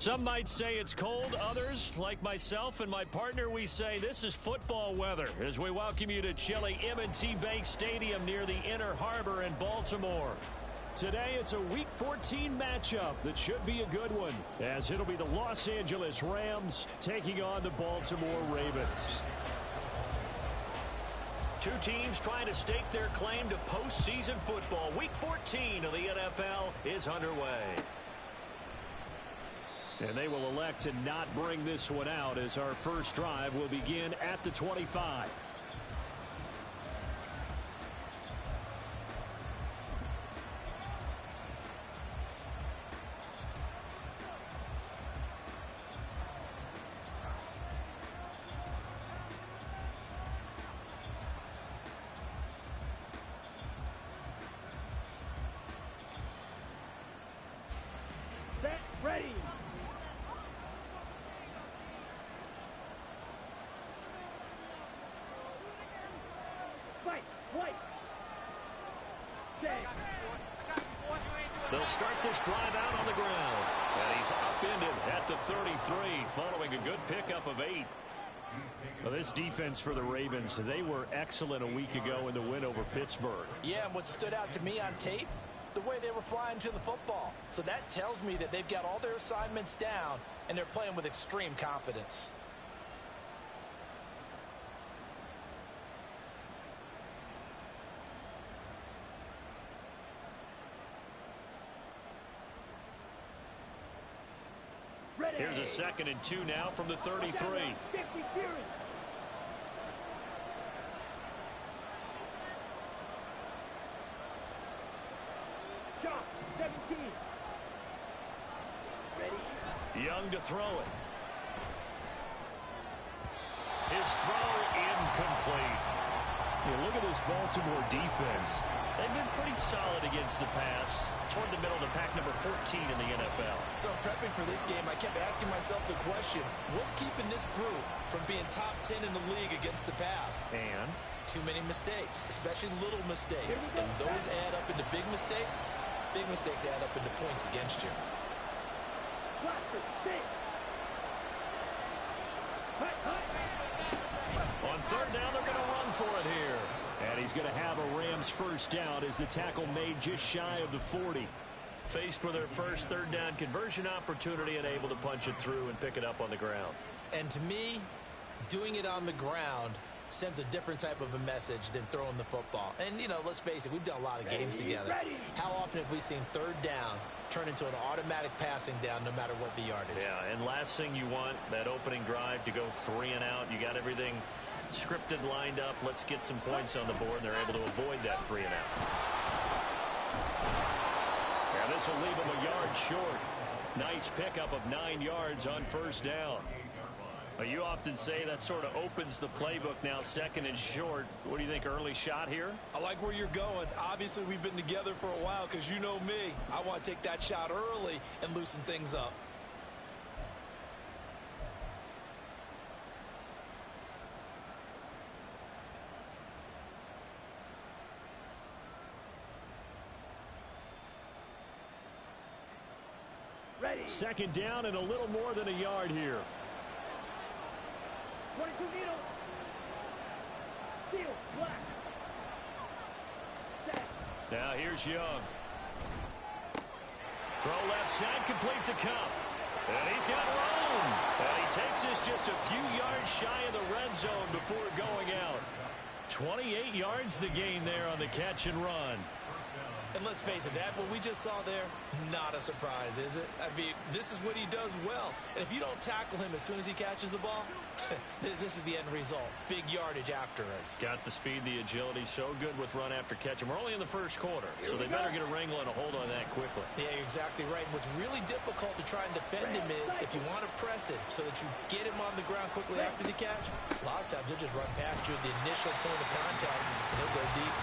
Some might say it's cold. Others, like myself and my partner, we say this is football weather as we welcome you to chilly M&T Bank Stadium near the Inner Harbor in Baltimore. Today, it's a Week 14 matchup that should be a good one, as it'll be the Los Angeles Rams taking on the Baltimore Ravens. Two teams trying to stake their claim to postseason football. Week 14 of the NFL is underway. And they will elect to not bring this one out as our first drive will begin at the 25. Set, ready. They'll start this drive out on the ground. And he's upended at the 33 following a good pickup of 8. Well, this defense for the Ravens, they were excellent a week ago in the win over Pittsburgh. Yeah, and what stood out to me on tape, the way they were flying to the football. So that tells me that they've got all their assignments down and they're playing with extreme confidence. Here's a 2nd and 2 now from the 33. Shot, 17. Ready. Young to throw it. His throw incomplete. Look at this Baltimore defense. They've been pretty solid against the pass. Toward the middle of the pack, number 14 in the NFL. So prepping for this game, I kept asking myself the question, what's keeping this group from being top 10 in the league against the pass? And? Too many mistakes, especially little mistakes. And those add up into big mistakes. Big mistakes add up into points against you. On 3rd down, they're going to run for it here. And he's going to have a Rams first down as the tackle made just shy of the 40. Faced with their first 3rd down conversion opportunity and able to punch it through and pick it up on the ground. And to me, doing it on the ground sends a different type of a message than throwing the football. And, you know, let's face it, we've done a lot of games together. How often have we seen 3rd down turn into an automatic passing down no matter what the yardage? Yeah, and last thing you want, that opening drive to go 3 and out. You got everything scripted, lined up. Let's get some points on the board, and they're able to avoid that 3 and out. And this will leave them a yard short. Nice pickup of 9 yards on 1st down. You often say that sort of opens the playbook now, 2nd and short. What do you think, early shot here? I like where you're going. Obviously, we've been together for a while because you know me. I want to take that shot early and loosen things up. Ready. 2nd down and a little more than a yard here. 22 needle. Steel, black. Set. Now here's Young. Throw left side, complete to Cup. And he's got room. And he takes this just a few yards shy of the red zone before going out. 28 yards the gain there on the catch and run. And let's face it, that what we just saw there, not a surprise, is it? I mean, this is what he does well. And if you don't tackle him as soon as he catches the ball, this is the end result. Big yardage afterwards. Got the speed, the agility, so good with run after catch. And we're only in the 1st quarter, so they better get a wrangle and a hold on that quickly. Yeah, you're exactly right. What's really difficult to try and defend him is if you want to press him so that you get him on the ground quickly after the catch, a lot of times he'll just run past you at the initial point of contact, and he'll go deep.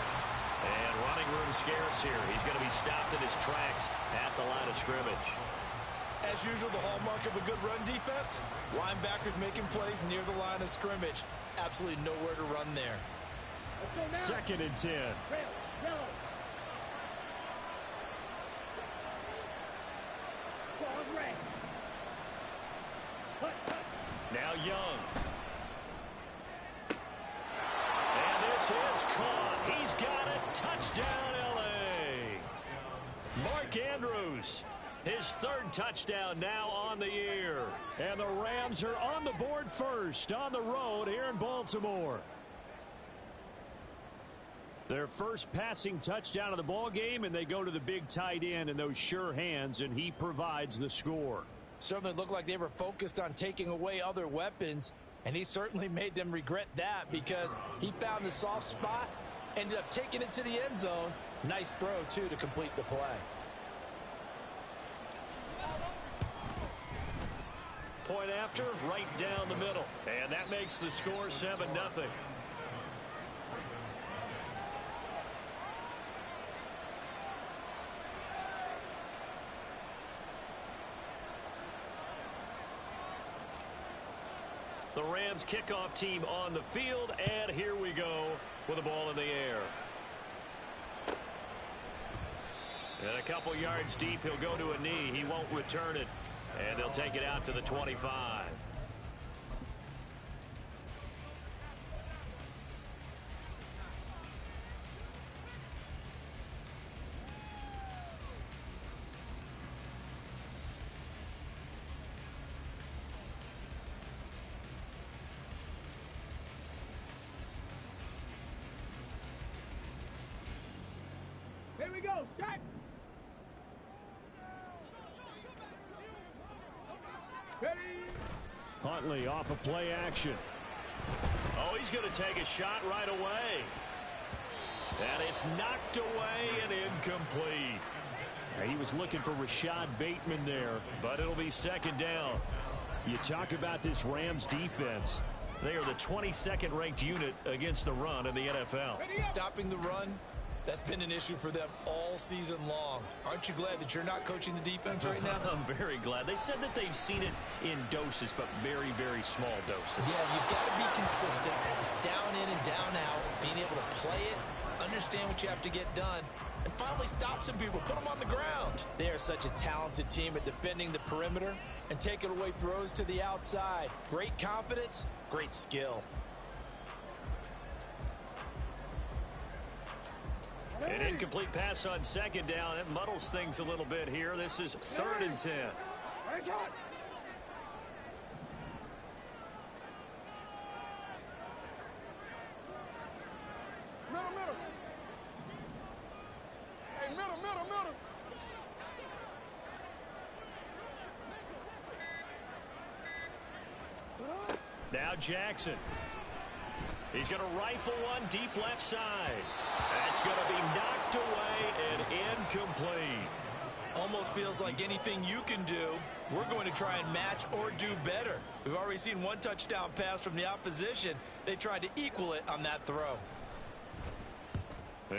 And running room scarce here. He's going to be stopped in his tracks at the line of scrimmage. As usual, the hallmark of a good run defense, linebackers making plays near the line of scrimmage. Absolutely nowhere to run there. 2nd and 10. Yellow. Ball red. Now Young. And this is caught. He's got it. Touchdown, L.A. Mark Andrews. His third touchdown now on the year. And the Rams are on the board first on the road here in Baltimore. Their first passing touchdown of the ball game, and they go to the big tight end in those sure hands, and he provides the score. Certainly looked like they were focused on taking away other weapons, and he certainly made them regret that because he found the soft spot, ended up taking it to the end zone. Nice throw, too, to complete the play. Point after, right down the middle. And that makes the score 7-0. The Rams kickoff team on the field, and here we go with the ball in the air. And a couple yards deep, he'll go to a knee. He won't return it, and they'll take it out to the 25. Here we go. Start. Ready. Huntley off of play action. Oh, he's going to take a shot right away. And it's knocked away and incomplete. He was looking for Rashad Bateman there, but it'll be second down. You talk about this Rams defense. They are the 22nd ranked unit against the run in the NFL. Stopping the run, that's been an issue for them all season long. Aren't you glad that you're not coaching the defense right now? I'm very glad. They said that they've seen it in doses, but very, very small doses. Yeah, you've got to be consistent. It's down in and down out, being able to play it, understand what you have to get done, and finally stop some people, put them on the ground. They are such a talented team at defending the perimeter and taking away throws to the outside. Great confidence, great skill. An incomplete pass on second down. It muddles things a little bit here. This is 3rd and 10. Middle. Hey, middle. Now Jackson. He's going to rifle one deep left side. That's going to be knocked away and incomplete. Almost feels like anything you can do, we're going to try and match or do better. We've already seen one touchdown pass from the opposition. They tried to equal it on that throw.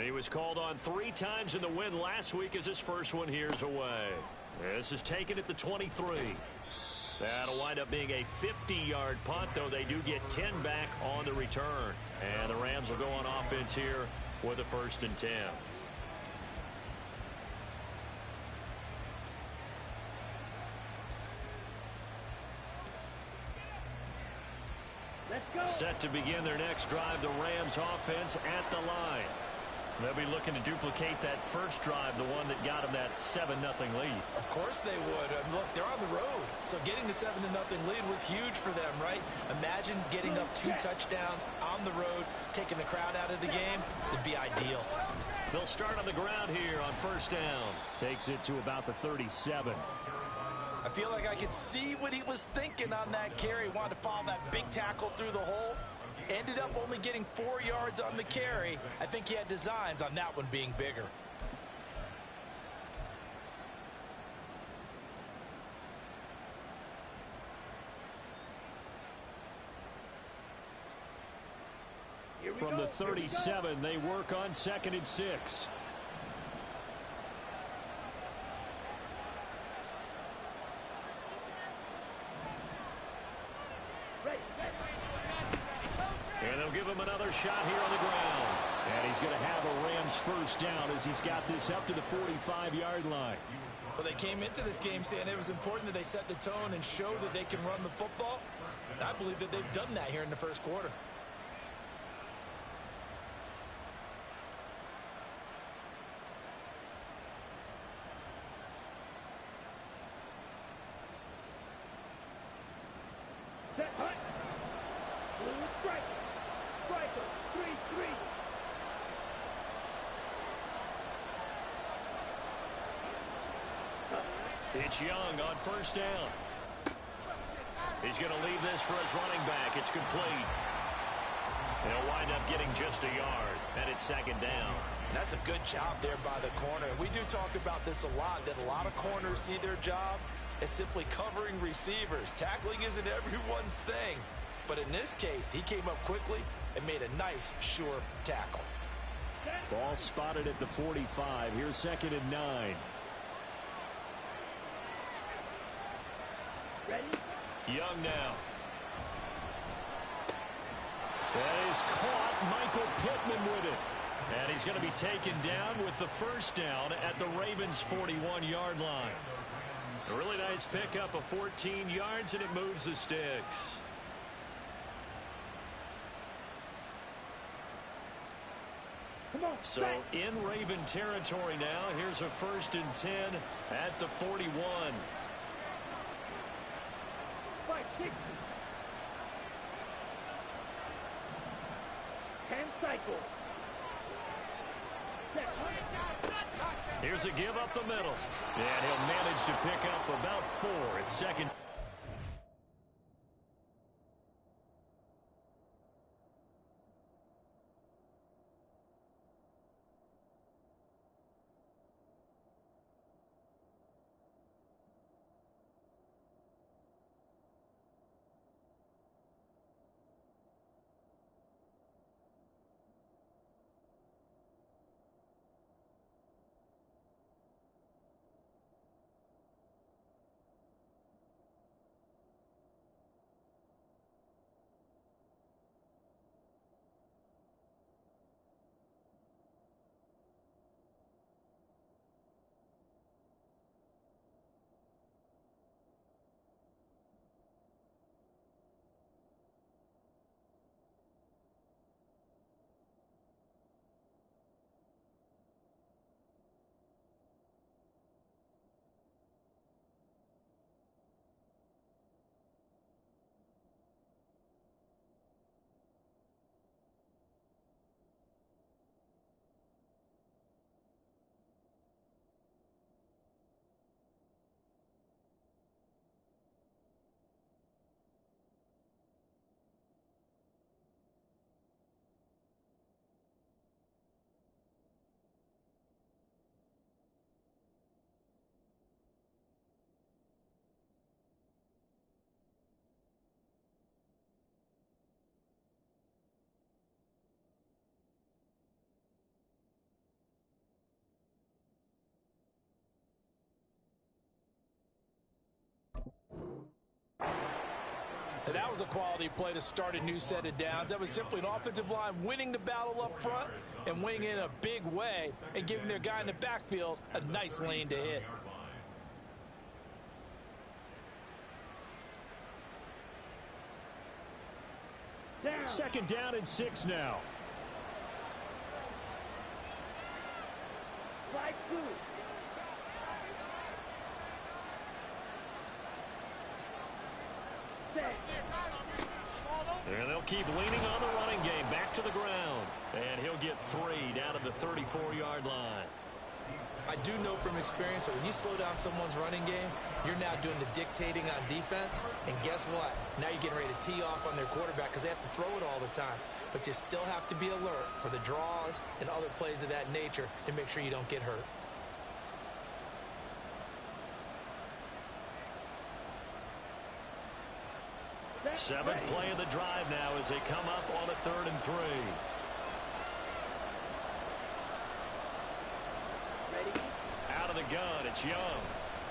He was called on 3 times in the win last week as his first one here's away. This is taken at the 23. That'll wind up being a 50-yard punt, though they do get 10 back on the return. And the Rams will go on offense here with a 1st and 10. Let's go. Set to begin their next drive, the Rams offense at the line. They'll be looking to duplicate that first drive, the one that got them that 7-0 lead. Of course they would. Look, they're on the road. So getting the 7-0 lead was huge for them, right? Imagine getting up 2 touchdowns on the road, taking the crowd out of the game. It'd be ideal. They'll start on the ground here on 1st down. Takes it to about the 37. I feel like I could see what he was thinking on that carry. Wanted to follow that big tackle through the hole. Ended up only getting 4 yards on the carry. I think he had designs on that one being bigger. From the 37, they work on 2nd and 6. And they'll give him another shot here on the ground. And he's going to have a Rams first down as he's got this up to the 45-yard line. Well, they came into this game saying it was important that they set the tone and show that they can run the football. And I believe that they've done that here in the first quarter. It's Young on first down. He's going to leave this for his running back. It's complete. He'll wind up getting just a yard, and it's second down. And that's a good job there by the corner. We do talk about this a lot, that a lot of corners see their job as simply covering receivers. Tackling isn't everyone's thing. But in this case, he came up quickly and made a nice, sure tackle. Ball spotted at the 45. Here's second and 9. Ready? Young now. That is caught. Michael Pittman with it. And he's going to be taken down with the first down at the Ravens' 41-yard line. A really nice pickup of 14 yards, and it moves the sticks. So in Raven territory now. Here's a 1st and 10 at the 41. 5-6. 10 cycle. Here's a give up the middle. And he'll manage to pick up about 4 at second. And that was a quality play to start a new set of downs. That was simply an offensive line winning the battle up front and winning in a big way and giving their guy in the backfield a nice lane to hit. Down. Second down and 6 now. Slide through. And they'll keep leaning on the running game. Back to the ground. And he'll get 3 down at the 34-yard line. I do know from experience that when you slow down someone's running game, you're now doing the dictating on defense. And guess what? Now you're getting ready to tee off on their quarterback because they have to throw it all the time. But you still have to be alert for the draws and other plays of that nature to make sure you don't get hurt. Seventh play of the drive now as they come up on a 3rd and 3. Ready? Out of the gun, it's Young.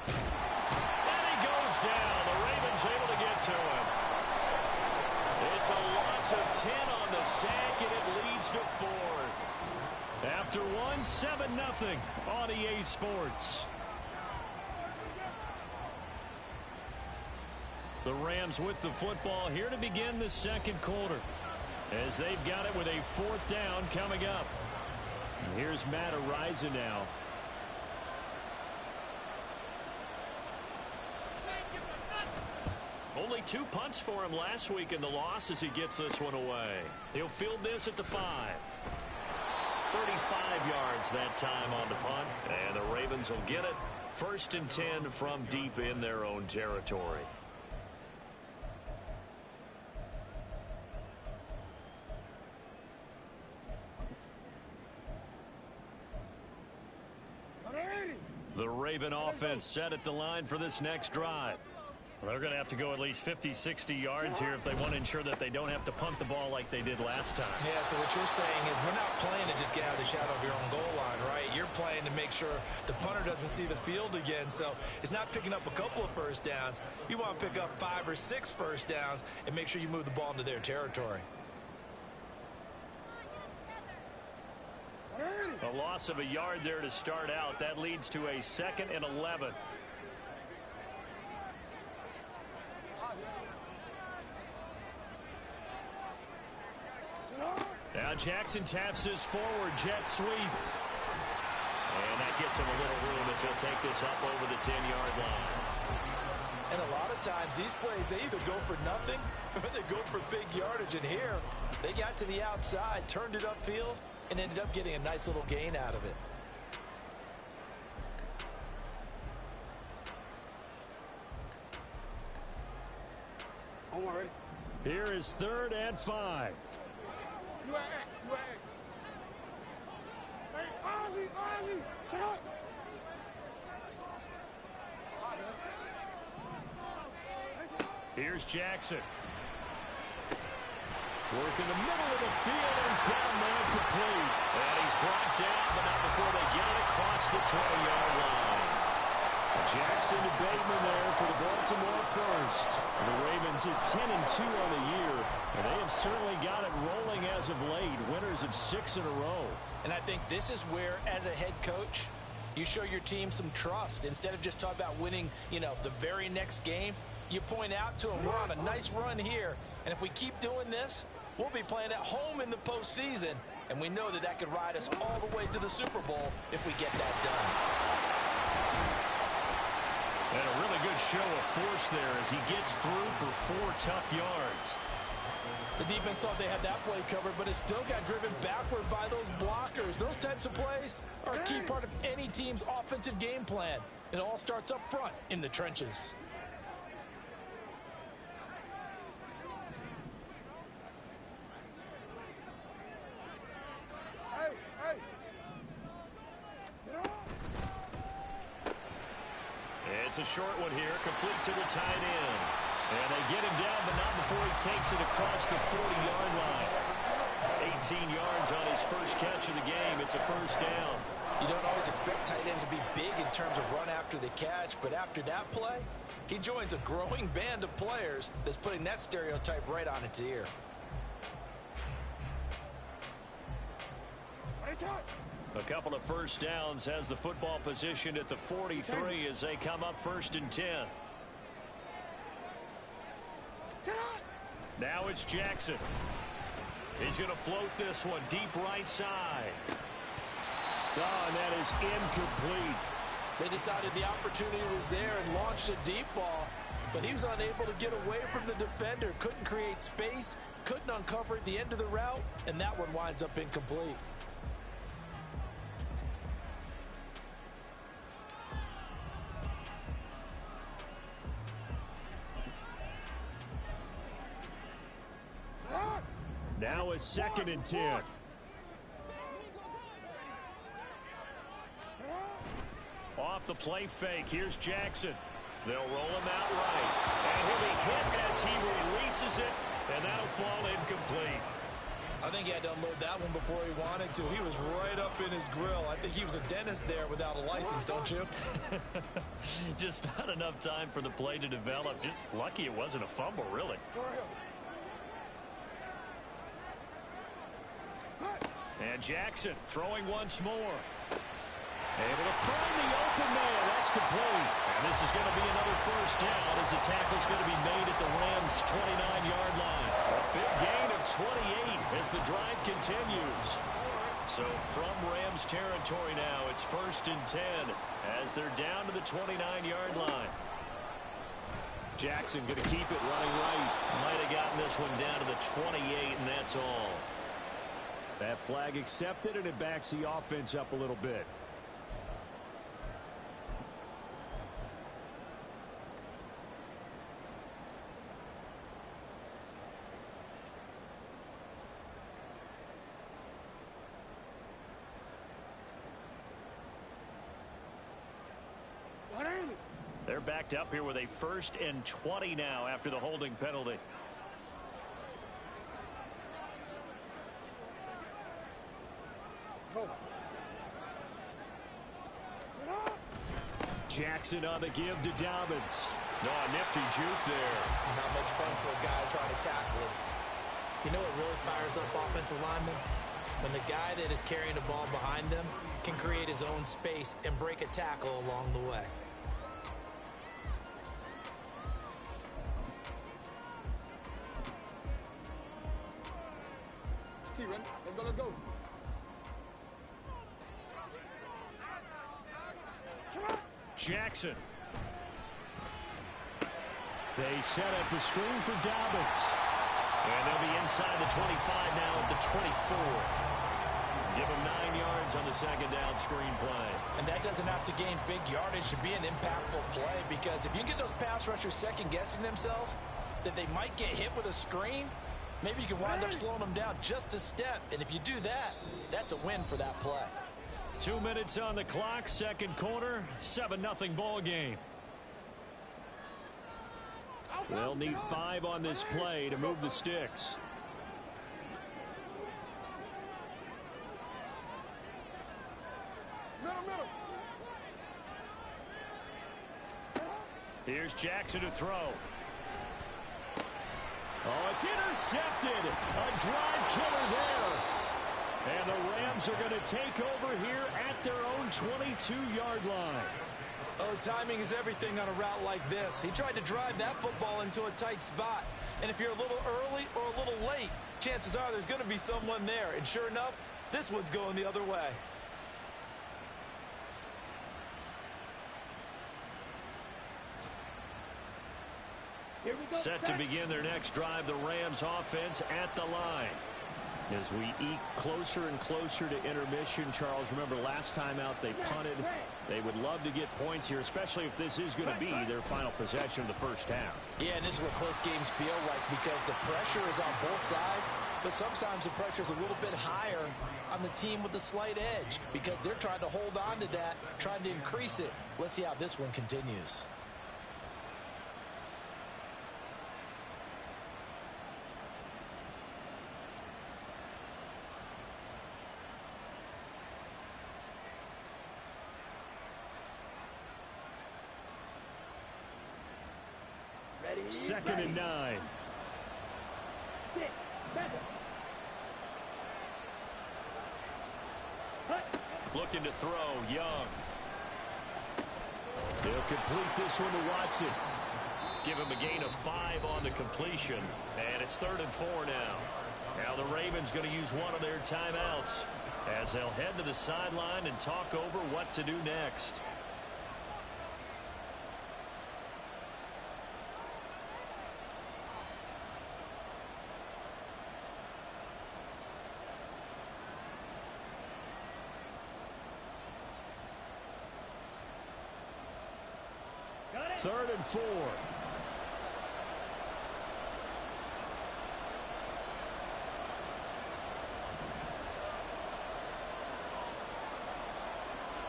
And he goes down. The Ravens able to get to him. It's a loss of 10 on the sack, and it leads to 4th. After one, 7-0 on EA Sports. The Rams with the football here to begin the second quarter, as they've got it with a 4th down coming up. And here's Matt Araiza now. Only 2 punts for him last week in the loss as he gets this one away. He'll field this at the 5. 35 yards that time on the punt, and the Ravens will get it. 1st and 10 from deep in their own territory. The Raven offense set at the line for this next drive. Well, they're going to have to go at least 50, 60 yards here if they want to ensure that they don't have to punt the ball like they did last time. Yeah, so what you're saying is we're not playing to just get out of the shadow of your own goal line, right? You're playing to make sure the punter doesn't see the field again. So it's not picking up a couple of first downs. You want to pick up 5 or 6 first downs and make sure you move the ball into their territory. A loss of a yard there to start out. That leads to a 2nd and 11. Now Jackson taps his forward jet sweep. And that gets him a little room as he'll take this up over the 10-yard line. And a lot of times these plays, they either go for nothing or they go for big yardage. And here, they got to the outside, turned it upfield, and ended up getting a nice little gain out of it. Here is 3rd and 5. Hey, Ozzie, shut up. Here's Jackson. Work in the middle of the field, and he's got a man complete. And he's brought down, but not before they get it across the 20-yard line. Jackson to Bateman there for the Baltimore first. The Ravens at 10-2 on the year, and they have certainly got it rolling as of late. Winners of 6 in a row. And I think this is where, as a head coach, you show your team some trust. Instead of just talking about winning, the very next game, you point out to them, we're on a nice run here, and if we keep doing this, we'll be playing at home in the postseason, and we know that could ride us all the way to the Super Bowl if we get that done. And a really good show of force there as he gets through for 4 tough yards. The defense thought they had that play covered, but it still got driven backward by those blockers. Those types of plays are a key part of any team's offensive game plan. It all starts up front in the trenches. It's a short one here, complete to the tight end. And they get him down, but not before he takes it across the 40-yard line. 18 yards on his first catch of the game. It's a 1st down. You don't always expect tight ends to be big in terms of run after the catch, but after that play, he joins a growing band of players that's putting that stereotype right on its ear. A couple of first downs has the football positioned at the 43 as they come up 1st and 10. Now it's Jackson. He's going to float this one deep right side. Oh, and that is incomplete. They decided the opportunity was there and launched a deep ball, but he was unable to get away from the defender. Couldn't create space, couldn't uncover at the end of the route, and that one winds up incomplete. Now it's 2nd and 10. Off the play fake, here's Jackson. They'll roll him out right. And he'll be hit as he releases it, and that'll fall incomplete. I think he had to unload that one before he wanted to. He was right up in his grill. I think he was a dentist there without a license, don't you? Just not enough time for the play to develop. Just lucky it wasn't a fumble, really. And Jackson throwing once more. Able to find the open man. That's complete. And this is going to be another first down as the tackle's going to be made at the Rams' 29-yard line. A big gain of 28 as the drive continues. So from Rams territory now, it's 1st and 10 as they're down to the 29-yard line. Jackson going to keep it running right. Might have gotten this one down to the 28, and that's all. That flag accepted, and it backs the offense up a little bit. They're backed up here with a 1st and 20 now after the holding penalty. Jackson on the give to Dobbins. No, a nifty juke there. Not much fun for a guy trying to tackle it. You know what really fires up offensive linemen? When the guy that is carrying the ball behind them can create his own space and break a tackle along the way. Let's go. Jackson. They set up the screen for Dobbins. And they'll be inside the 25 now at the 24. Give him 9 yards on the second down screen play. And that doesn't have to gain big yardage to be an impactful play, because if you get those pass rushers second-guessing themselves that they might get hit with a screen, maybe you can wind up slowing them down just a step. And if you do that, that's a win for that play. 2 minutes on the clock, second quarter, 7-0 ball game. They'll need 5 on this play to move the sticks. Here's Jackson to throw. Oh, it's intercepted. A drive killer there. And the Rams are going to take over here at their own 22-yard line. Oh, timing is everything on a route like this. He tried to drive that football into a tight spot. And if you're a little early or a little late, chances are there's going to be someone there. And sure enough, this one's going the other way. Set to begin their next drive, the Rams offense at the line. As we eke closer and closer to intermission, Charles, remember last time out they punted. They would love to get points here, especially if this is going to be their final possession of the first half. Yeah, and this is what close games feel like, because the pressure is on both sides, but sometimes the pressure is a little bit higher on the team with the slight edge, because they're trying to hold on to that, trying to increase it. Let's see how this one continues. Second and 9. Looking to throw, Young. They'll complete this one to Watson. Give him a gain of 5 on the completion. And it's 3rd and 4 now. Now the Ravens going to use one of their timeouts as they'll head to the sideline and talk over what to do next. Third and 4.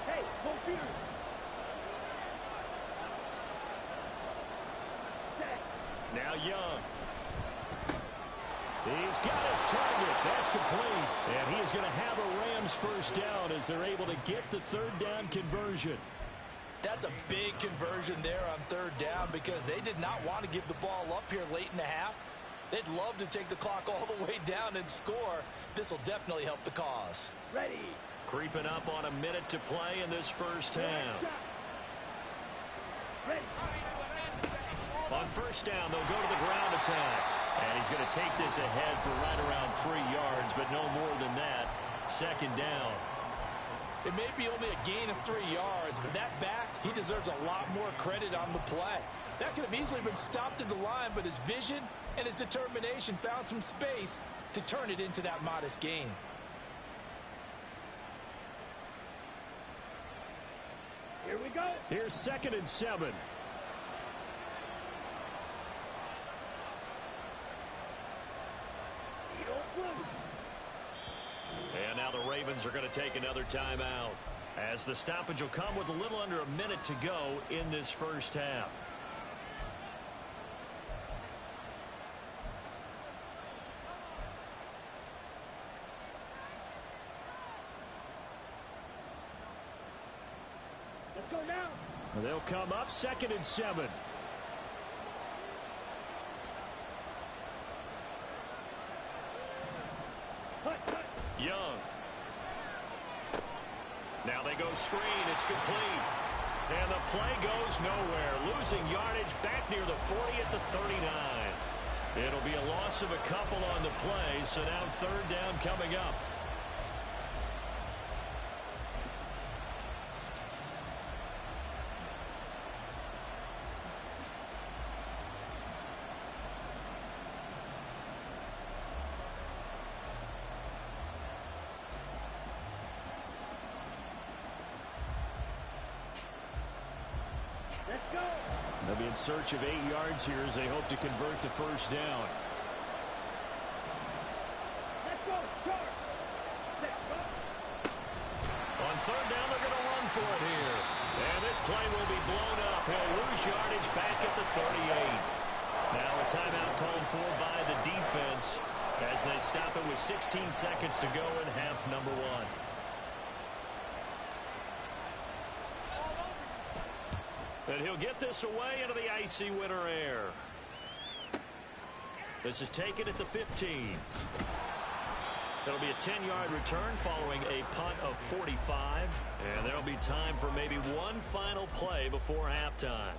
Hey, go Peter. Now Young. He's got his target. That's complete. And he is going to have a Rams first down as they're able to get the 3rd down conversion. That's a big conversion there on 3rd down, because they did not want to give the ball up here late in the half. They'd love to take the clock all the way down and score. This will definitely help the cause. Ready. Creeping up on a minute to play in this first half. Ready. On first down, they'll go to the ground attack. And he's going to take this ahead for right around 3 yards, but no more than that. Second down. It may be only a gain of 3 yards, but that back, he deserves a lot more credit on the play. That could have easily been stopped at the line, but his vision and his determination found some space to turn it into that modest gain. Here we go. Here's 2nd and 7. And now the Ravens are going to take another timeout, as the stoppage will come with a little under a minute to go in this first half. Let's go now. They'll come up 2nd and 7. Young. Now they go screen. It's complete. And the play goes nowhere. Losing yardage back near the 40 at the 39. It'll be a loss of a couple on the play, so now 3rd down coming up. They'll be in search of 8 yards here as they hope to convert the first down. Let's go. Charge. Let's go. On 3rd down, they're going to run for it here. And this play will be blown up. He'll lose yardage back at the 38. Now a timeout called for by the defense as they stop it with 16 seconds to go in half number 1. And he'll get this away into the icy winter air. This is taken at the 15. It'll be a 10-yard return following a punt of 45. And there'll be time for maybe one final play before halftime.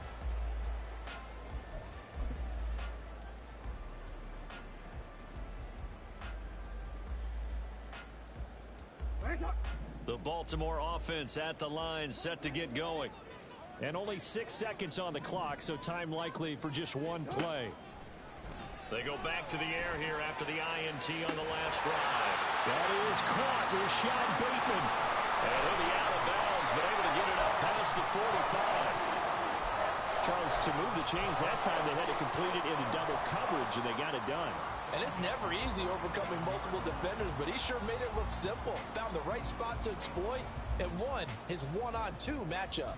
The Baltimore offense at the line, set to get going. And only 6 seconds on the clock, so time likely for just one play. They go back to the air here after the INT on the last drive. That is caught. Rashad Bateman. And he'll be out of bounds, but able to get it up past the 45. Charles, to move the chains that time, they had to complete it into double coverage, and they got it done. And it's never easy overcoming multiple defenders, but he sure made it look simple. Found the right spot to exploit and won his one-on-two matchup.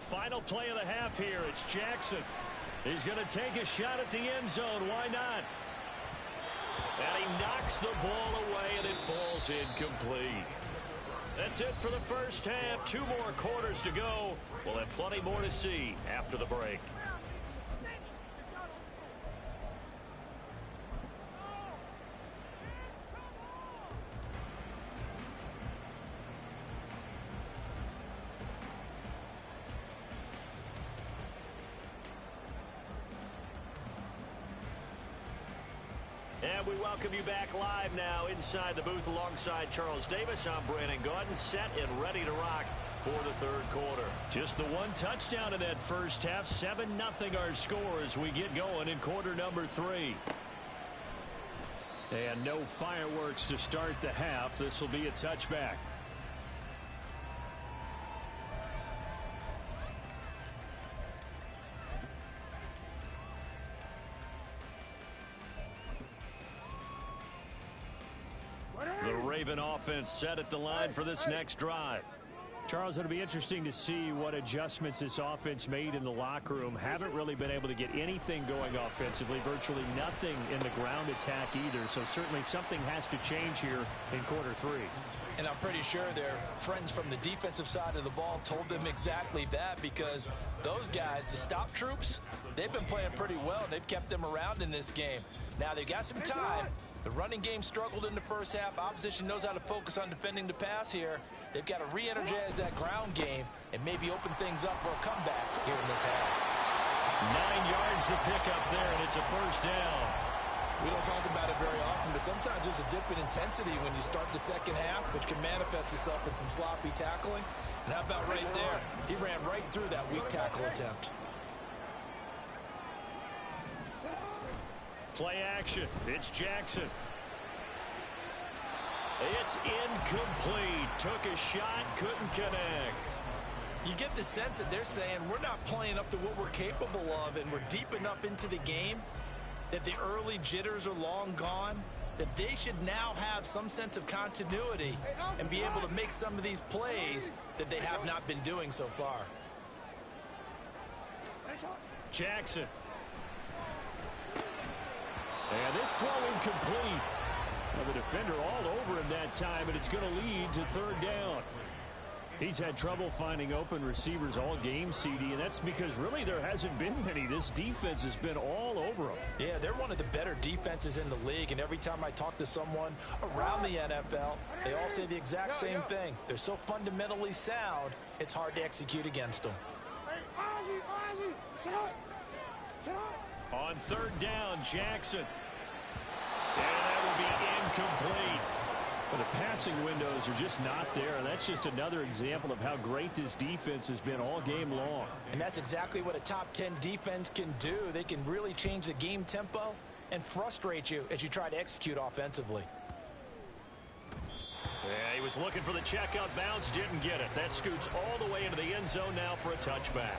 Final play of the half here. It's Jackson. He's going to take a shot at the end zone. Why not? And he knocks the ball away, and it falls incomplete. That's it for the first half. 2 more quarters to go. We'll have plenty more to see after the break. And we welcome you back live now inside the booth alongside Charles Davis. I'm Brandon Gaudin, set and ready to rock for the 3rd quarter. Just the one touchdown in that first half. 7-0 our score as we get going in quarter number 3. And no fireworks to start the half. This will be a touchback. The Raven offense set at the line for this next drive. Charles, it'll be interesting to see what adjustments this offense made in the locker room. Haven't really been able to get anything going offensively, virtually nothing in the ground attack either. So certainly something has to change here in quarter three. And I'm pretty sure their friends from the defensive side of the ball told them exactly that, because those guys, the stop troops, they've been playing pretty well. They've kept them around in this game. Now they've got some time. The running game struggled in the first half. Opposition knows how to focus on defending the pass here. They've got to re-energize that ground game and maybe open things up for a comeback here in this half. 9 yards to pick up there, and it's a first down. We don't talk about it very often, but sometimes there's a dip in intensity when you start the second half, which can manifest itself in some sloppy tackling. And how about right there? He ran right through that weak tackle attempt. Play action. It's Jackson. It's incomplete. Took a shot, couldn't connect. You get the sense that they're saying we're not playing up to what we're capable of, and we're deep enough into the game that the early jitters are long gone, that they should now have some sense of continuity and be able to make some of these plays that they have not been doing so far. Jackson. And this throw incomplete. Well, the defender all over him that time, and it's going to lead to third down. He's had trouble finding open receivers all game, CD, and that's because really there hasn't been many. This defense has been all over them. Yeah, they're one of the better defenses in the league, and every time I talk to someone around the NFL, they all say the exact same thing. They're so fundamentally sound, it's hard to execute against them. On third down, Jackson. And that will be incomplete. But the passing windows are just not there, and that's just another example of how great this defense has been all game long. And that's exactly what a top 10 defense can do. They can really change the game tempo and frustrate you as you try to execute offensively. Yeah, he was looking for the checkout bounce, didn't get it. That scoots all the way into the end zone now for a touchback.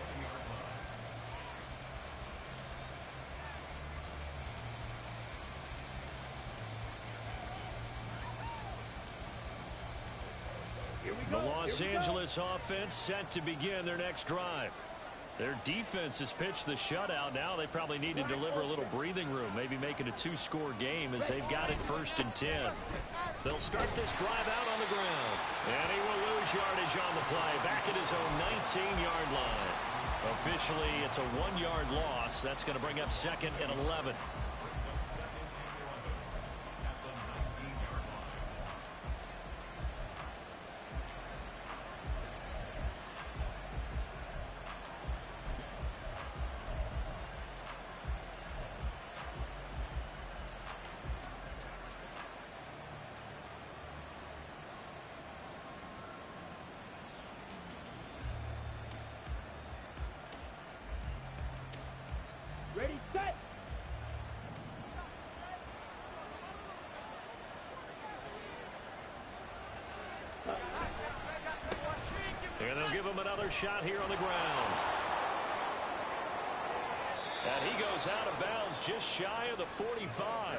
The Los Angeles offense set to begin their next drive. Their defense has pitched the shutout. Now they probably need to deliver a little breathing room, maybe make it a 2-score game as they've got it 1st and 10. They'll start this drive out on the ground. And he will lose yardage on the play, back at his own 19-yard line. Officially, it's a 1-yard loss. That's going to bring up 2nd and 11. Ready, set. And they'll give him another shot here on the ground. And he goes out of bounds just shy of the 45.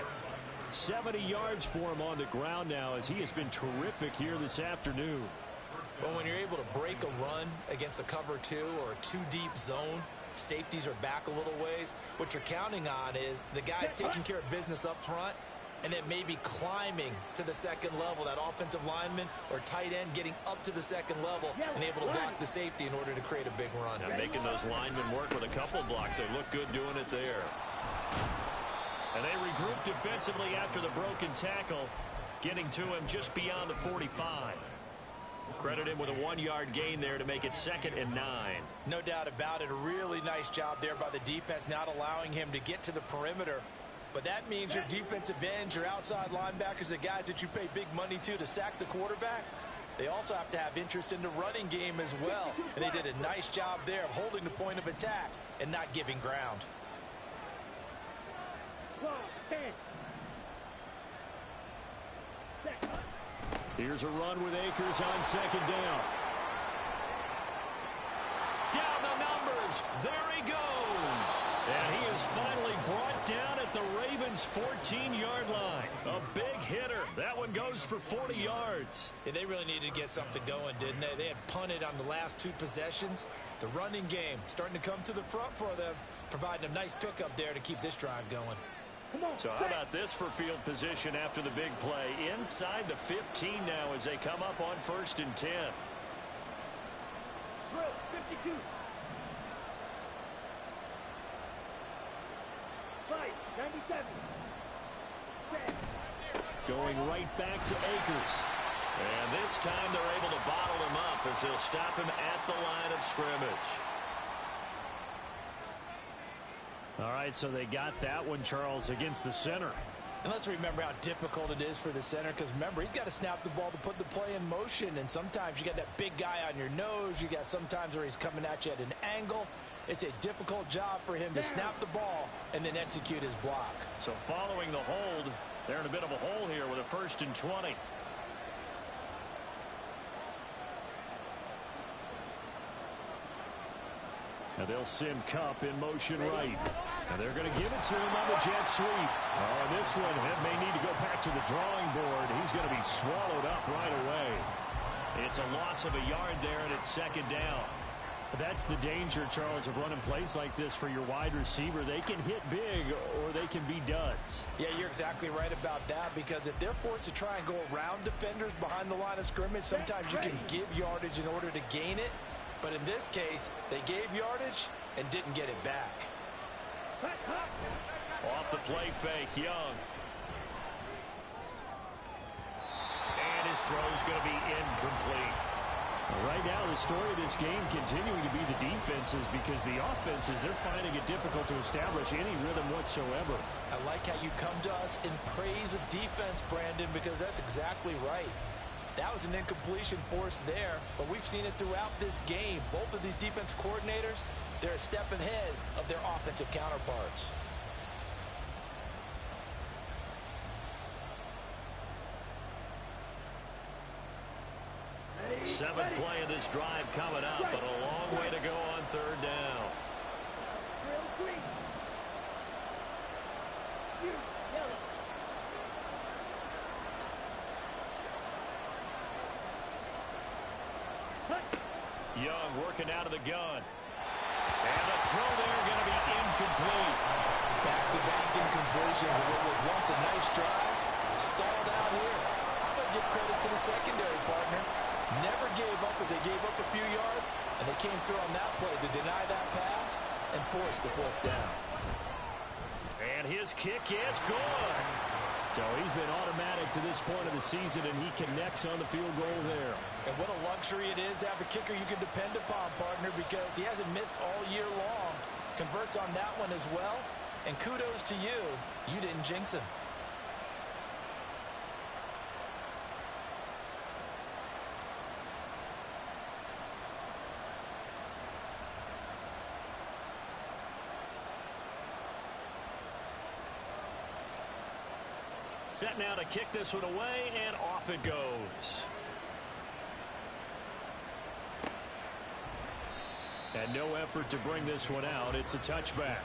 70 yards for him on the ground now, as he has been terrific here this afternoon. Well, when you're able to break a run against a cover 2 or a 2-deep zone, safeties are back a little ways. What you're counting on is the guys taking care of business up front and then maybe climbing to the second level, that offensive lineman or tight end getting up to the second level and able to block the safety in order to create a big run. Now making those linemen work with a couple blocks. They look good doing it there. And they regroup defensively after the broken tackle, getting to him just beyond the 45. Credit him with a 1-yard gain there to make it 2nd and 9. No doubt about it. A really nice job there by the defense, not allowing him to get to the perimeter. But that means your defensive ends, your outside linebackers, the guys that you pay big money to sack the quarterback, they also have to have interest in the running game as well. And they did a nice job there of holding the point of attack and not giving ground. Here's a run with Akers on 2nd down. Down the numbers. There he goes. And he is finally brought down at the Ravens' 14-yard line. A big hitter. That one goes for for 40 yards. Yeah, they really needed to get something going, didn't they? They had punted on the last 2 possessions. The running game starting to come to the front for them, providing a nice pickup there to keep this drive going. So how about this for field position after the big play? Inside the 15 now as they come up on 1st and 10. 52. 97. Going right back to Akers. And this time they're able to bottle him up as they'll stop him at the line of scrimmage. All right, so they got that one, Charles, against the center. And let's remember how difficult it is for the center, because remember, he's got to snap the ball to put the play in motion, and sometimes you got that big guy on your nose. You got sometimes where he's coming at you at an angle. It's a difficult job for him to snap the ball and then execute his block. So following the hold, they're in a bit of a hole here with a 1st and 20. Now they'll send Kupp in motion right. And they're going to give it to him on the jet sweep. Oh, this one may need to go back to the drawing board. He's going to be swallowed up right away. It's a loss of a yard there, and it's 2nd down. That's the danger, Charles, of running plays like this for your wide receiver. They can hit big or they can be duds. Yeah, you're exactly right about that, because if they're forced to try and go around defenders behind the line of scrimmage, sometimes you can give yardage in order to gain it. But in this case, they gave yardage and didn't get it back. Off the play fake, Young. And his throw's going to be incomplete. Right now, the story of this game continuing to be the defenses, because the offenses, they're finding it difficult to establish any rhythm whatsoever. I like how you come to us in praise of defense, Brandon, because that's exactly right. That was an incompletion force there, but we've seen it throughout this game. Both of these defense coordinators, they're a step ahead of their offensive counterparts. Seventh play of this drive coming up, but a long way to go on 3rd down. Young working out of the gun. And the throw there going to be incomplete. Back-to-back incompletions, and what was once a nice drive stalled out here. I'm going to give credit to the secondary partner. Never gave up as they gave up a few yards, and they came through on that play to deny that pass and force the 4th down. And his kick is good. So he's been automatic to this point of the season, and he connects on the field goal there. And what a luxury it is to have a kicker you can depend upon, partner, because he hasn't missed all year long. Converts on that one as well. And kudos to you. You didn't jinx him. Set now to kick this one away, and off it goes. And no effort to bring this one out. It's a touchback.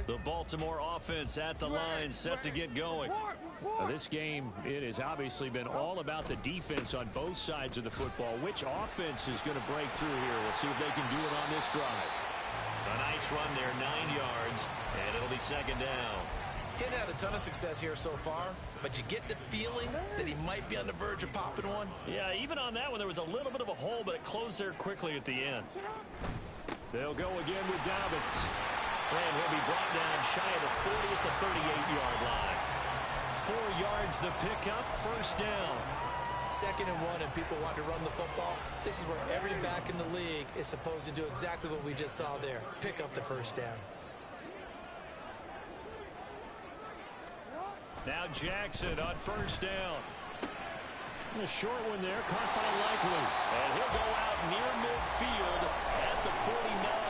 The Baltimore offense at the line, set to get going. Now, this game, it has obviously been all about the defense on both sides of the football. Which offense is going to break through here? We'll see if they can do it on this drive. A nice run there, 9 yards, and it'll be 2nd down. He hadn't had a ton of success here so far, but you get the feeling that he might be on the verge of popping one. Yeah, even on that one, there was a little bit of a hole, but it closed there quickly at the end. They'll go again with Dobbins. And he'll be brought down shy of the 40 at the 38-yard line. 4 yards the pickup, 1st down. 2nd and 1, and people want to run the football. This is where every back in the league is supposed to do exactly what we just saw there. Pick up the 1st down. Now Jackson on 1st down. A short one there, caught by Likely. And he'll go out near midfield at the 49.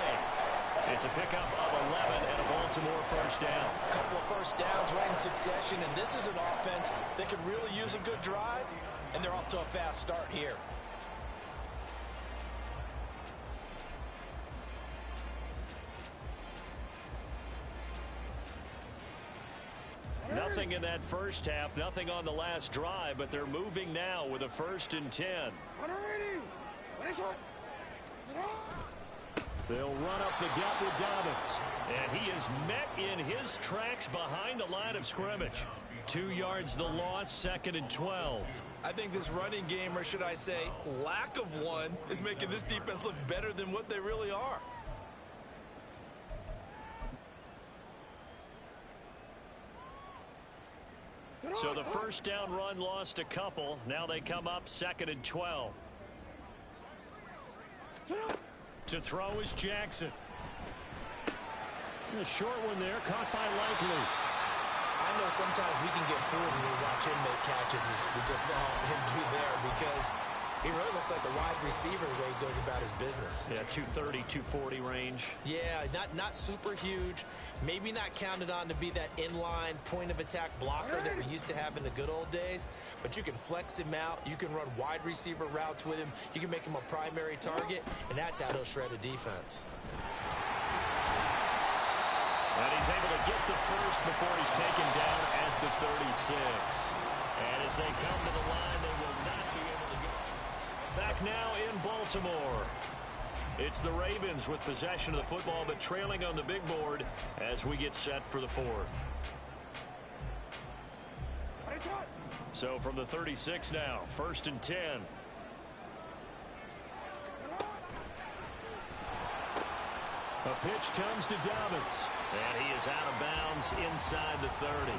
It's a pickup of 11 and a Baltimore 1st down. A couple of 1st downs right in succession, and this is an offense that could really use a good drive. and they're off to a fast start here. Nothing in that first half, nothing on the last drive, but they're moving now with a 1st and 10. They'll run up the gut with Dobbins. And he is met in his tracks behind the line of scrimmage. 2 yards the loss, 2nd and 12. I think this running game, or should I say lack of one, is making this defense look better than what they really are. So the first down run lost a couple. Now they come up 2nd and 12. To throw is Jackson. A short one there, caught by Likely. I know sometimes we can get fooled when we watch him make catches, as we just saw him do there, because he really looks like a wide receiver the way he goes about his business. Yeah, 230, 240 range. Yeah, not super huge. Maybe not counted on to be that inline point-of-attack blocker that we used to have in the good old days. But you can flex him out. You can run wide receiver routes with him. You can make him a primary target, and that's how he'll shred a defense. And he's able to get the first before he's taken down at the 36. And as they come to the line, they will not be able to get back now in Baltimore. It's the Ravens with possession of the football, but trailing on the big board as we get set for the 4th. So from the 36 now, 1st and 10. A pitch comes to Dobbins, and he is out of bounds inside the 30.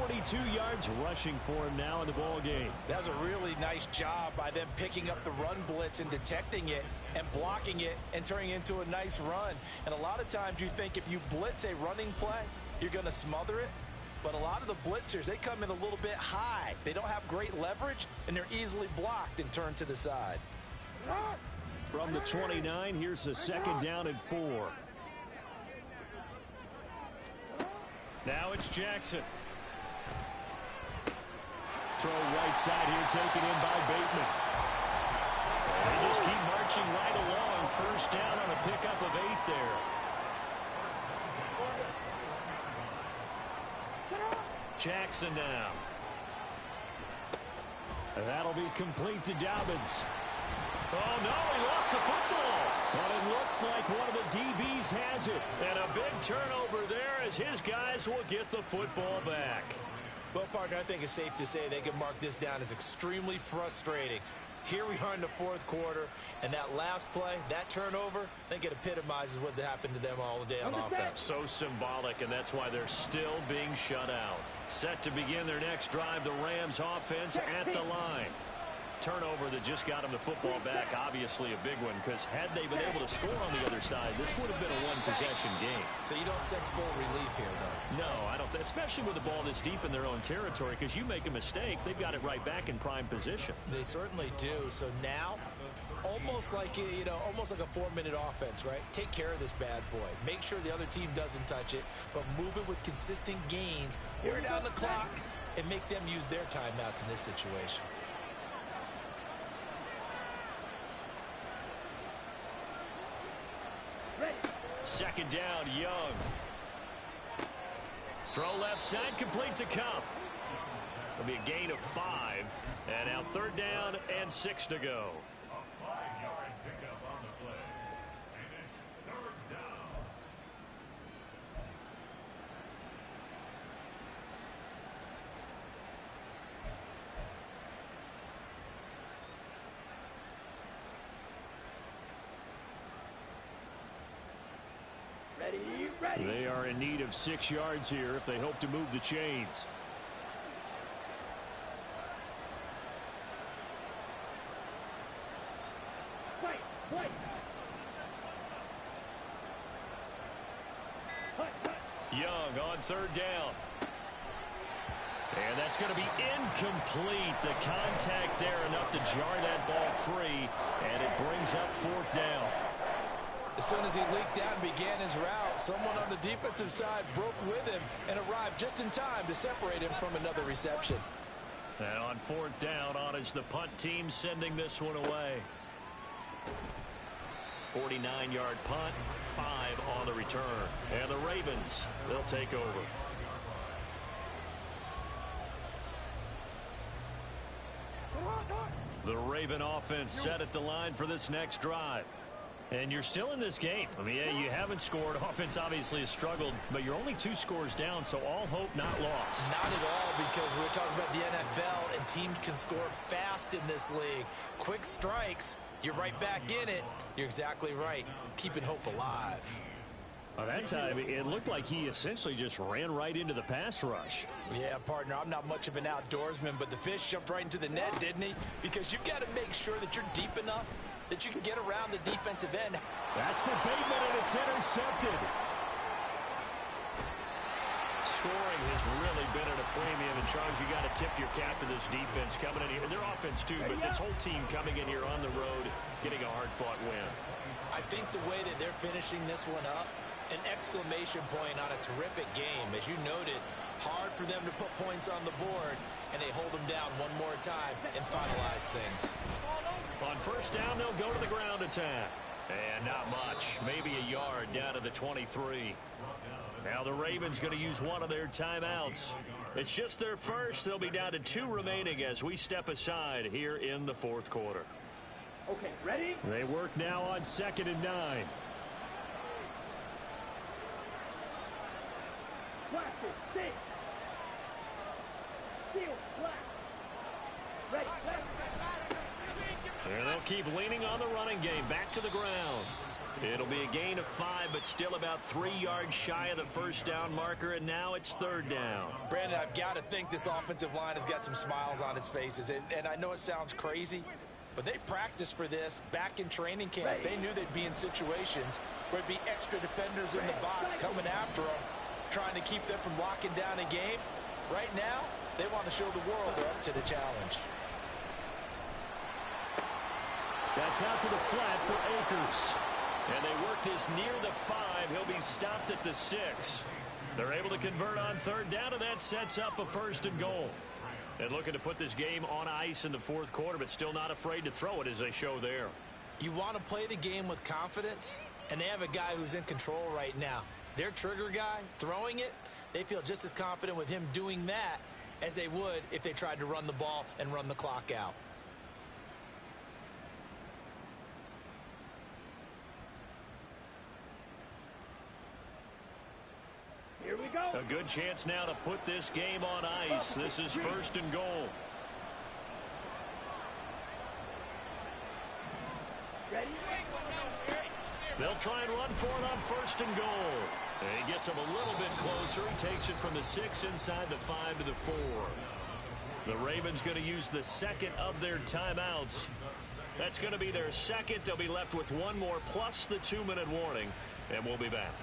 42 yards rushing for him now in the ball game. That was a really nice job by them picking up the run blitz and detecting it and blocking it and turning it into a nice run. And a lot of times you think if you blitz a running play, you're going to smother it. But a lot of the blitzers, they come in a little bit high. They don't have great leverage, and they're easily blocked and turned to the side. From the 29, here's the 2nd down and 4. Now it's Jackson. Throw right side here, taken in by Bateman. They just keep marching right along. 1st down on a pickup of 8 there. Jackson now. That'll be complete to Dobbins. Oh, no, he lost the football. But it looks like one of the DBs has it. And a big turnover there as his guys will get the football back. Well, partner, I think it's safe to say they can mark this down as extremely frustrating. Here we are in the 4th quarter, and that last play, that turnover, I think it epitomizes what happened to them all day on offense. So symbolic, and that's why they're still being shut out. Set to begin their next drive, the Rams offense at the line. Turnover that just got him the football back, obviously a big one, because had they been able to score on the other side, this would have been a one-possession game. So you don't sense full relief here, though? No, I don't, especially with the ball this deep in their own territory, because you make a mistake, they've got it right back in prime position. They certainly do. So now, almost like, almost like a 4-minute offense, right? Take care of this bad boy. Make sure the other team doesn't touch it, but move it with consistent gains, wear down the clock, and make them use their timeouts in this situation. Second down, Young. Throw left side, complete to Cup. It'll be a gain of 5. And now 3rd down and 6 to go. A 5-yard pickup on the play. Finish 3rd down. Ready. They are in need of 6 yards here if they hope to move the chains. Wait. Young on 3rd down. And that's going to be incomplete. The contact there enough to jar that ball free, and it brings up 4th down. As soon as he leaked out and began his route, someone on the defensive side broke with him and arrived just in time to separate him from another reception. And on 4th down, on is the punt team sending this one away. 49-yard punt, 5 on the return. And the Ravens, they'll take over. The Raven offense set at the line for this next drive. And you're still in this game. I mean, yeah, you haven't scored. Offense obviously has struggled, but you're only 2 scores down, so all hope not lost. Not at all, because we're talking about the NFL, and teams can score fast in this league. Quick strikes, you're right back in it. You're exactly right. Keeping hope alive. Well, that time, it looked like he essentially just ran right into the pass rush. Yeah, partner, I'm not much of an outdoorsman, but the fish jumped right into the net, didn't he? Because you've got to make sure that you're deep enough that you can get around the defensive end. That's for Bateman, and it's intercepted. Scoring has really been at a premium, and Charles, you got to tip your cap to this defense coming in here. Their offense, too, but this whole team coming in here on the road, getting a hard-fought win. I think the way that they're finishing this one up, an exclamation point on a terrific game. As you noted, hard for them to put points on the board, and they hold them down one more time and finalize things. On 1st down, they'll go to the ground attack. And not much, maybe a yard down to the 23. Now the Ravens going to use one of their timeouts. It's just their first. They'll be down to 2 remaining as we step aside here in the 4th quarter. Okay, ready? They work now on 2nd and 9. Practice, 6. Field, flat. Ready, left. And they'll keep leaning on the running game. Back to the ground. It'll be a gain of 5, but still about 3 yards shy of the 1st down marker, and now it's 3rd down. Brandon, I've got to think this offensive line has got some smiles on its faces. And I know it sounds crazy, but they practiced for this back in training camp. They knew they'd be in situations where there'd be extra defenders in the box coming after them, trying to keep them from locking down a game. Right now, they want to show the world they're up to the challenge. That's out to the flat for Akers. And they work this near the 5. He'll be stopped at the 6. They're able to convert on 3rd down, and that sets up a 1st and goal. And looking to put this game on ice in the 4th quarter, but still not afraid to throw it as they show there. You want to play the game with confidence, and they have a guy who's in control right now. Their trigger guy, throwing it, they feel just as confident with him doing that as they would if they tried to run the ball and run the clock out. Here we go. A good chance now to put this game on ice. This is 1st and goal. Ready? They'll try and run for it on 1st and goal. And he gets him a little bit closer. He takes it from the 6 inside the 5 to the 4. The Ravens going to use the 2nd of their timeouts. That's going to be their 2nd. They'll be left with 1 more plus the 2-minute warning. And we'll be back.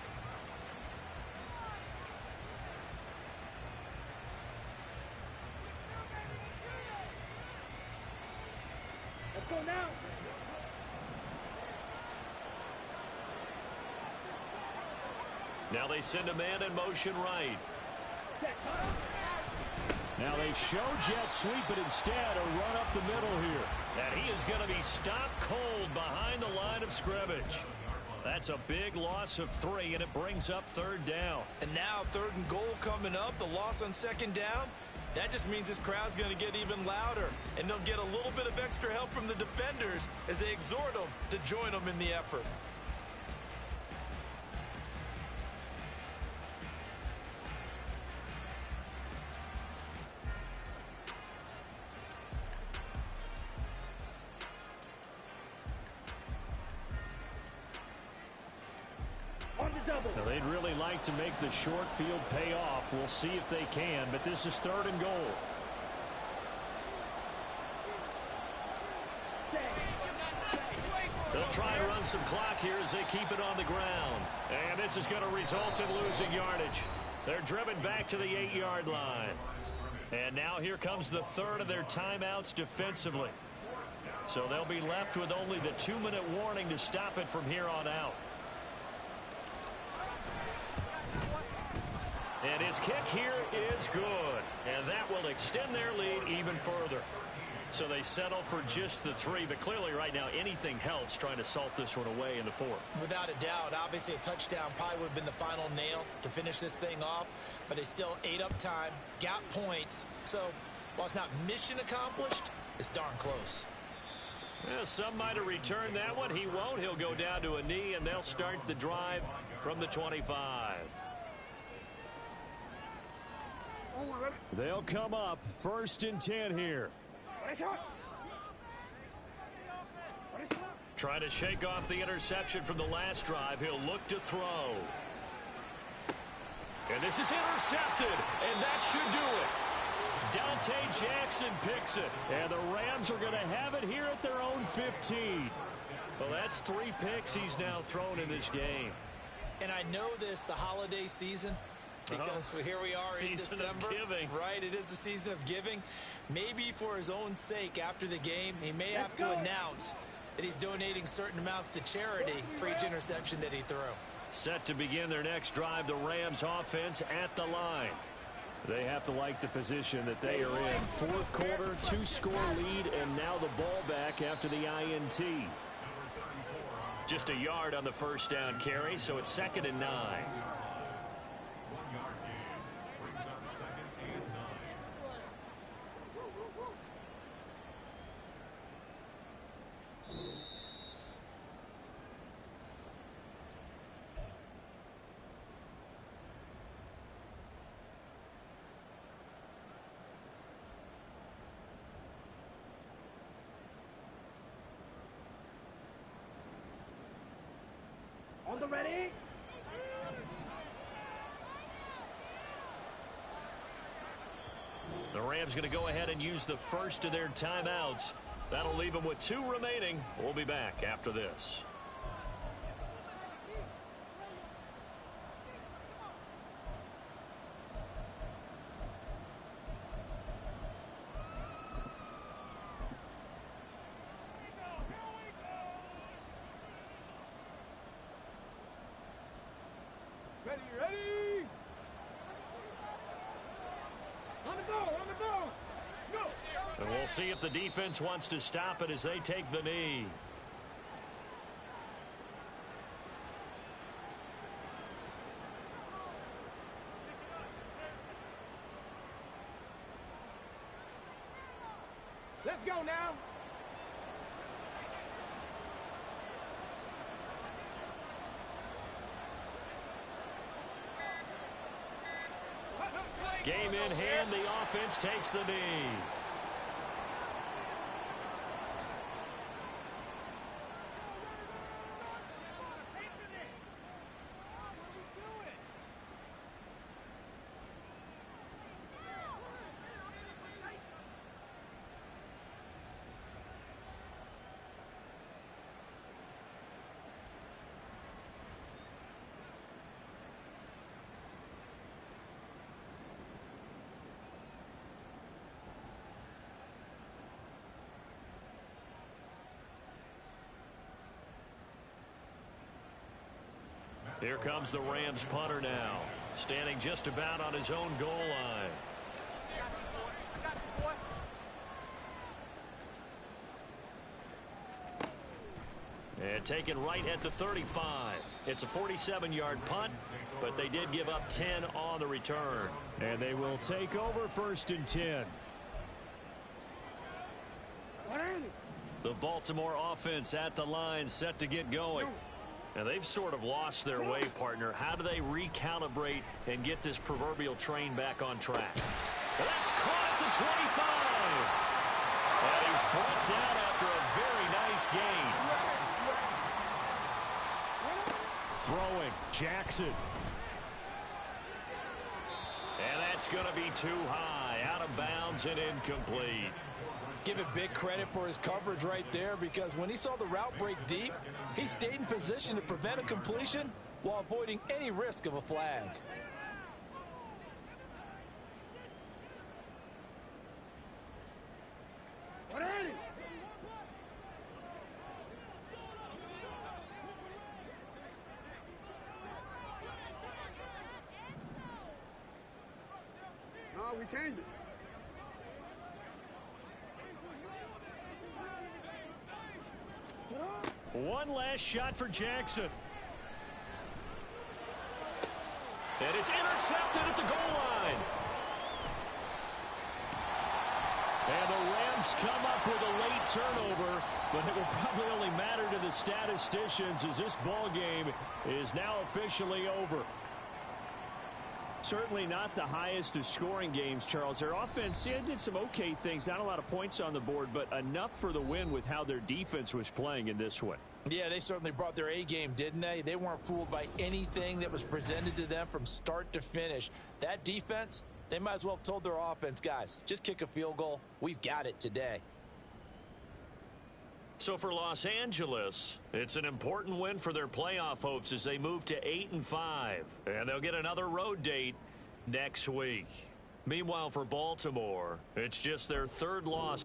Let's go now. Now they send a man in motion right. Check. Now they've showed jet sweep, but instead a run up the middle here. And he is going to be stopped cold behind the line of scrimmage. That's a big loss of 3, and it brings up 3rd down. And now 3rd and goal coming up, the loss on 2nd down. That just means this crowd's going to get even louder, and they'll get a little bit of extra help from the defenders as they exhort them to join them in the effort. Now they'd really like to make the short field pay off. We'll see if they can, but this is 3rd and goal. They'll try and run some clock here as they keep it on the ground. And this is going to result in losing yardage. They're driven back to the 8-yard line. And now here comes the 3rd of their timeouts defensively. So they'll be left with only the 2-minute warning to stop it from here on out. And his kick here is good. And that will extend their lead even further. So they settle for just the 3, but clearly right now anything helps trying to salt this one away in the 4th. Without a doubt, obviously a touchdown probably would have been the final nail to finish this thing off, but they still ate up time, got points. So while it's not mission accomplished, it's darn close. Well, some might have returned that one. He won't. He'll go down to a knee, and they'll start the drive from the 25. They'll come up 1st and 10 here. Trying to shake off the interception from the last drive. He'll look to throw. And this is intercepted, and that should do it. Dante Jackson picks it, and the Rams are going to have it here at their own 15. Well, that's 3 picks he's now thrown in this game. And I know this, the holiday season, because here we are in December. Of giving. Right, it is the season of giving. Maybe for his own sake after the game, he may have to announce that he's donating certain amounts to charity for each interception that he threw. Set to begin their next drive, the Rams offense at the line. They have to like the position that they are in. 4th quarter, 2-score lead, and now the ball back after the INT. Just a yard on the first down carry, so it's 2nd and 9. 1-yard gain brings up 2nd and 9. On the ready. The Rams going to go ahead and use the first of their timeouts. That'll leave them with 2 remaining. We'll be back after this. Ready, ready. On the go, on the go. Go. And we'll see if the defense wants to stop it as they take the knee. Let's go now. Game in hand, the offense takes the knee. Here comes the Rams punter now, standing just about on his own goal line. And taken right at the 35. It's a 47-yard punt, but they did give up 10 on the return. And they will take over 1st and 10. The Baltimore offense at the line, set to get going. Now, they've sort of lost their way, partner. How do they recalibrate and get this proverbial train back on track? Well, that's caught at the 25. And he's brought down after a very nice gain. Throwing, Jackson. And that's going to be too high, out of bounds and incomplete. Give it big credit for his coverage right there, because when he saw the route break deep, he stayed in position to prevent a completion while avoiding any risk of a flag. No, we changed it. One last shot for Jackson. And it's intercepted at the goal line. And the Rams come up with a late turnover, but it will probably only matter to the statisticians as this ball game is now officially over. Certainly not the highest of scoring games, Charles. Their offense did some okay things, not a lot of points on the board, but enough for the win with how their defense was playing in this one. Yeah, they certainly brought their A game, didn't they? They weren't fooled by anything that was presented to them from start to finish. That defense, they might as well have told their offense, guys, just kick a field goal. We've got it today. So for Los Angeles, it's an important win for their playoff hopes as they move to 8-5. And they'll get another road date next week. Meanwhile, for Baltimore, it's just their third loss.